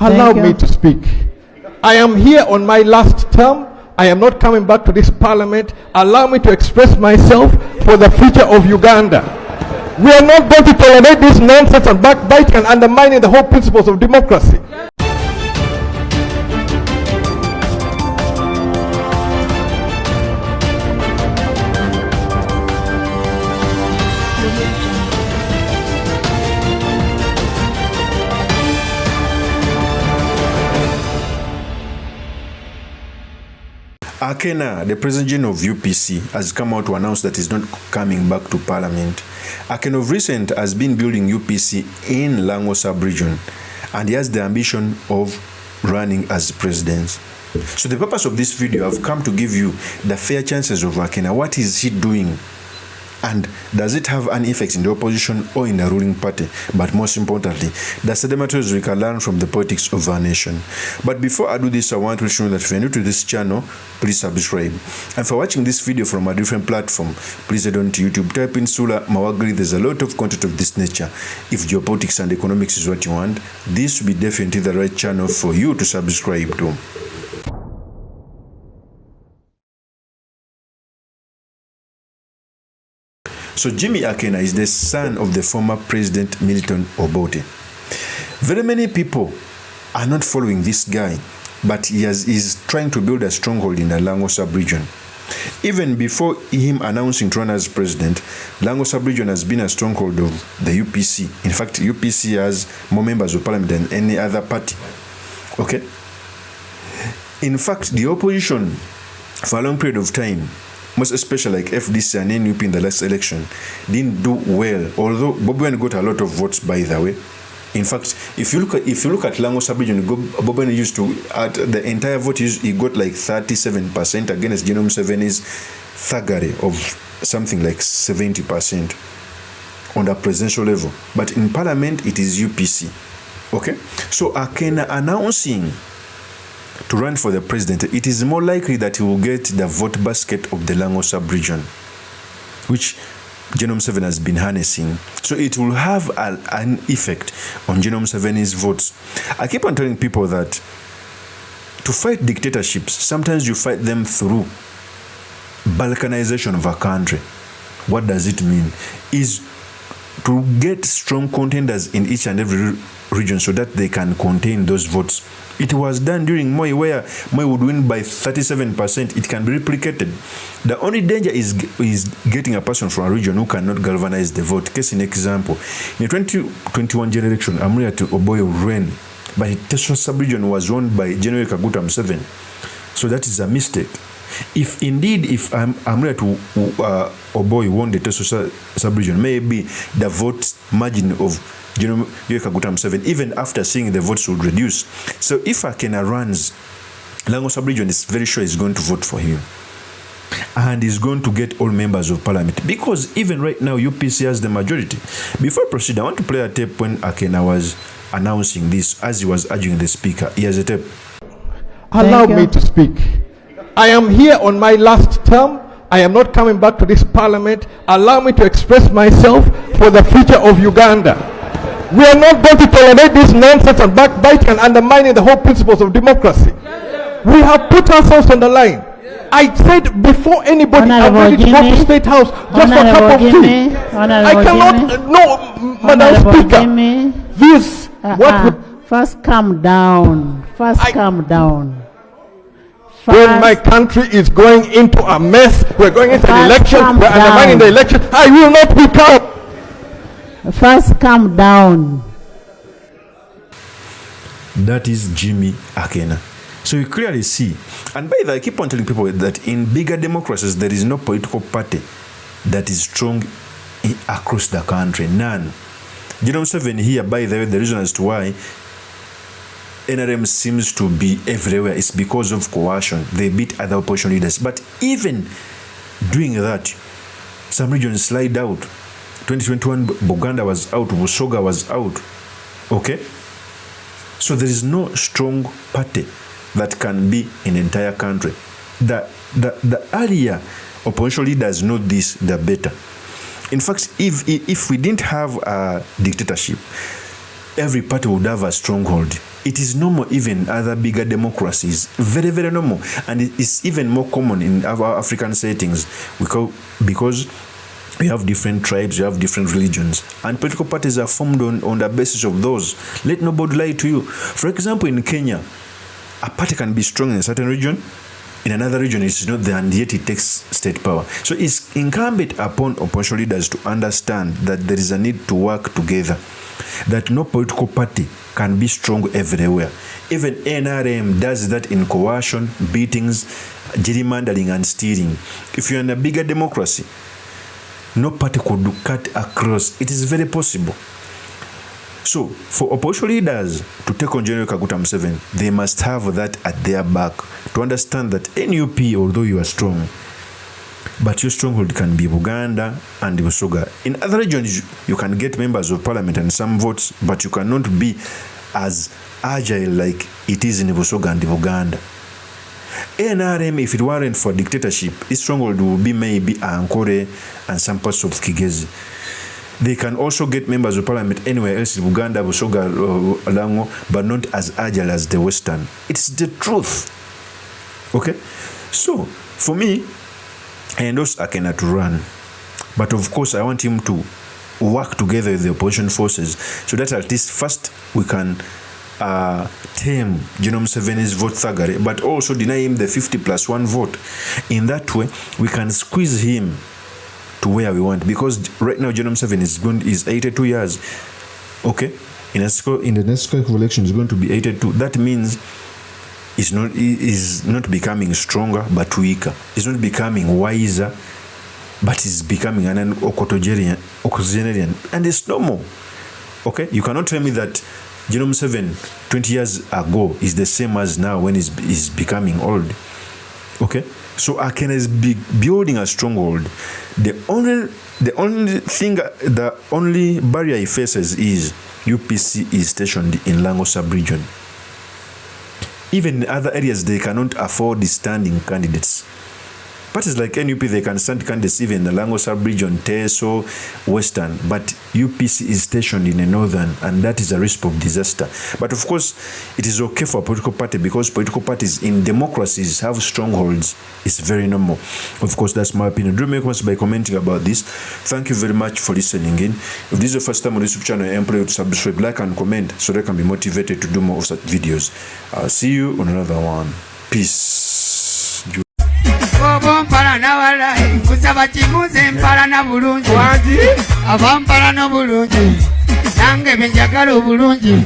Allow me to speak. I am here on my last term. I am not coming back to this parliament. Allow me to express myself for the future of Uganda. We are not going to tolerate this nonsense and backbiting and undermining the whole principles of democracy. Akena, the president of UPC, has come out to announce that he's not coming back to parliament. Akena of recent has been building UPC in Lango sub-region, and he has the ambition of running as president. So the purpose of this video, I've come to give you the fair chances of Akena. What is he doing? And does it have an effect in the opposition or in the ruling party? But most importantly, the sedimentaries we can learn from the politics of our nation. But before I do this, I want to let you know that if you're new to this channel, please subscribe. And for watching this video from a different platform, please head on to YouTube, type in Sula Mawagri. There's a lot of content of this nature. If geopolitics and economics is what you want, this will be definitely the right channel for you to subscribe to. So Jimmy Akena is the son of the former President Milton Obote. Very many people are not following this guy, but he is trying to build a stronghold in the Lango sub-region. Even before him announcing to run as president, Lango sub-region has been a stronghold of the UPC. In fact, UPC has more members of parliament than any other party. Okay? In fact, the opposition for a long period of time, most especially like FDC and NUP in the last election, didn't do well. Although Bobi Wine got a lot of votes, by the way. In fact, if you look at Lango sub-region, Bobi Wine used to, at the entire vote, he got like 37% against MUSEVENI's thuggery of something like 70% on the presidential level. But in parliament, it is UPC. Okay, so Akena announcing to run for the president, it is more likely that he will get the vote basket of the Lango sub-region, which Gen. Museveni has been harnessing. So it will have an effect on Gen. Museveni's votes. I keep on telling people that to fight dictatorships, sometimes you fight them through balkanization of a country. What does it mean? Is to get strong contenders in each and every region so that they can contain those votes. It was done during Moi, where Moi would win by 37%. It can be replicated. The only danger is getting a person from a region who cannot galvanize the vote. Case in example, in the 2021 general election, Amria to Oboye ran, but Teso sub-region was won by General Kaguta Museveni. So that is a mistake. If indeed, if Amria to Oboye won the Teso sub-region, maybe the vote margin of General Kaguta Museveni, even after seeing the votes, would reduce. So if Akena runs, Lango sub-region is very sure is going to vote for him. And he's going to get all members of parliament. Because even right now, UPC has the majority. Before I proceed, I want to play a tape when Akena was announcing this, as he was urging the speaker. Here's a tape. Allow me to speak. I am here on my last term. I am not coming back to this parliament. Allow me to express myself for the future of Uganda. We are not going to tolerate this nonsense and backbiting and undermining the whole principles of democracy. We have put ourselves on the line. I said before anybody, I'm ready to go to State House just for a cup of tea. I cannot, no, Madam Speaker. This, first calm down. Calm down. When my country is going into a mess, we're going into an election, we're undermining the election, I will not be calm. First, calm down. That is Jimmy Akena. So you clearly see, and by the way, I keep on telling people that in bigger democracies, there is no political party that is strong across the country. None. Gen. Museveni here, by the way, the reason as to why NRM seems to be everywhere is because of coercion. They beat other opposition leaders. But even doing that, some regions slide out. 2021, Buganda was out, Busoga was out. Okay? So there is no strong party that can be in the entire country. The earlier opposition leaders know this, the better. In fact, if we didn't have a dictatorship, every party would have a stronghold. It is normal even other bigger democracies, very, very normal. And it is even more common in our African settings because we have different tribes, we have different religions, and political parties are formed on the basis of those. Let nobody lie to you. For example, in Kenya, a party can be strong in a certain region, in another region it's not there, and yet it takes state power. So it's incumbent upon opposition leaders to understand that there is a need to work together, that no political party can be strong everywhere. Even NRM does that in coercion, beatings, gerrymandering, and stealing. If you're in a bigger democracy, no party could cut across. It is very possible. So, for opposition leaders to take on General Kaguta Museveni, they must have that at their back to understand that NUP, although you are strong, but your stronghold can be Buganda and Busoga. In other regions, you can get members of parliament and some votes, but you cannot be as agile like it is in Busoga and Buganda. NRM, if it weren't for dictatorship, its stronghold would be maybe Ankole and some parts of Kigezi. They can also get members of parliament anywhere else in Uganda, Busoga, Lango, but not as agile as the Western. It's the truth. Okay? So, for me, I endorse Akena to run. But of course, I want him to work together with the opposition forces so that at least first we can tame General Museveni's vote thuggery, but also deny him the 50+1 vote. In that way, we can squeeze him to where we want, because right now General Museveni is 82 years. Okay, in the next election is going to be 82. That means he's not becoming stronger but weaker. He's not becoming wiser, but he's becoming an octogenarian, and it's normal. Okay, you cannot tell me that General Museveni 20 years ago is the same as now when he's becoming old. Okay, so Akena is building a stronghold. The only barrier he faces is UPC is stationed in Lango sub-region. Even in other areas, they cannot afford standing candidates. Parties like NUP, they can stand candidates even in the Lango sub-region, Teso, Western, but UPC is stationed in the northern, and that is a risk of disaster. But of course, it is okay for a political party, because political parties in democracies have strongholds. It's very normal. Of course, that's my opinion. Do make comments by commenting about this. Thank you very much for listening in. If this is the first time on this YouTube channel, I implore you to subscribe, like, and comment so that I can be motivated to do more of such videos. I'll see you on another one. Peace. Mpala na walai kusaba kimuze mpala na bulungi abampala no bulungi nange benjagala obulungi.